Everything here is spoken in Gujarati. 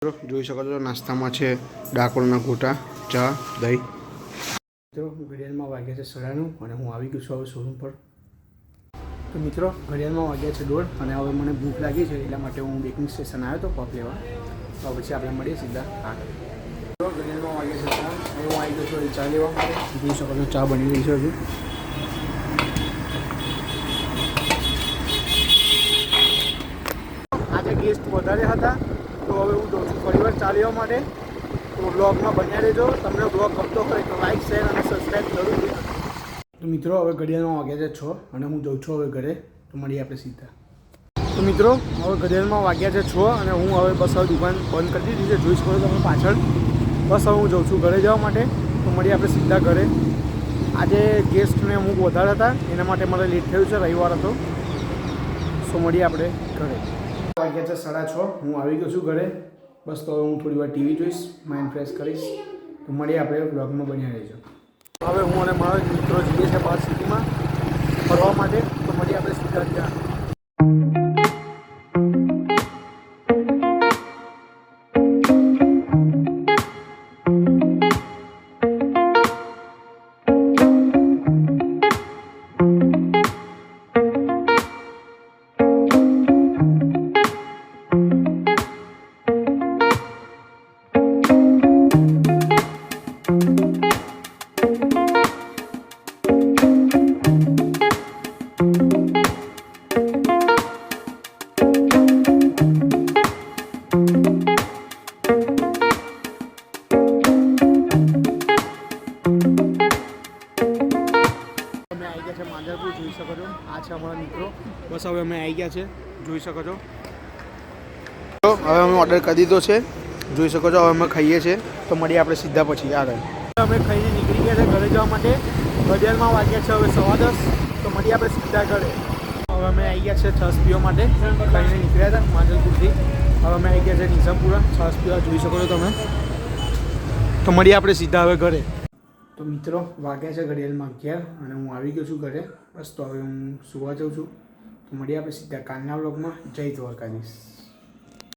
જોઈ શકો છો નાસ્તામાં છે ડાકોરના ગોટા, ચા, દહીં. મિત્રો ઘડિયાળમાં વાગ્યા છે 9:30 અને હું આવી ગયો છું હવે શોરૂમ પર. તો મિત્રો ઘડિયાળમાં વાગ્યા છે 1:30 અને હવે મને ભૂખ લાગી છે એટલા માટે હું બેકિંગ સ્ટેશન આવ્યો હતો કોપ લેવા. તો પછી આપણે મળીએ સીધા આગળ. તો ઘડિયાળમાં વાગ્યા છે 3 હવે હું આવી ગયો છું ચા લેવા માટે. જોઈ શકો છો ચા બની રહી છે હજુ. આજે ગેસ્ટ વધારે હતા તો હવે હું જઉં છું ફરીવાર ચા લેવા માટે. તો બ્લોગમાં બન્યા રહેજો. તમને બ્લોગ ગમતો હોય તો લાઈક, શેર અને સબસ્ક્રાઈબ જરૂર કરજો. તો મિત્રો હવે ઘડિયાળમાં વાગ્યા છે 6 અને હું જઉં છું હવે ઘરે. તો મળીએ આપણે સીધા. તો મિત્રો હવે ઘડિયાળમાં વાગ્યા છે 6 અને હું હવે બસ હવે દુકાન બંધ કરી દીધી છે. જોઈ શકો છો તમે પાછળ. બસ હવે હું જઉં છું ઘરે જવા માટે. તો મળીએ આપણે સીધા ઘરે. આજે ગેસ્ટને અમુક વધારે હતા એના માટે મારે લેટ થયું છે, રવિવાર હતો. સો મળીએ આપણે ઘરે. વાગ્યા છે 6:30 હું આવી ગયો છું ઘરે. બસ તો હવે હું થોડી વાર ટીવી જોઈશ, માઇન્ડ ફ્રેશ કરીશ. તો મળીએ આપણે બ્લોગમાં બન્યા રહેજો. હવે હું અને મારા મિત્રો જઈએ છીએ બહાર સિટીમાં ફરવા માટે. તો મળીએ આપણે સીધા ત્યાં. માંજલપુર જોઈ શકો છો. આ છે અમારા મિત્રો. બસ હવે અમે આવી ગયા છે, જોઈ શકો છો. તો હવે અમે ઓર્ડર કરી દીધો છે, જોઈ શકો છો. હવે અમે ખાઈએ છીએ. તો મળીએ આપણે સીધા પછી આગળ. અમે ખાઈને નીકળી ગયા છે ઘરે જવા માટે. ઘડિયાળમાં વાગ્યા છે હવે 10:15. તો મળીએ આપણે સીધા ઘરે. હવે અમે આવી ગયા છે છાશ પીવા માટે. ખાઈને નીકળ્યા હતા માંજલપુરથી. હવે અમે આવી ગયા છે નિઝામપુરા છાશ પીવા. જોઈ શકો છો તમે. તો મળીએ આપણે સીધા હવે ઘરે. તો મિત્રો વાગ્યા છે ઘડિયાળમાં 11 અને હું આવી ગયો છું ઘરે. બસ તો હવે હું સુવા જાઉં છું. તો મળીએ આપણે સીધા કાલના વ્લોગમાં. જય દ્વારકાધીશ.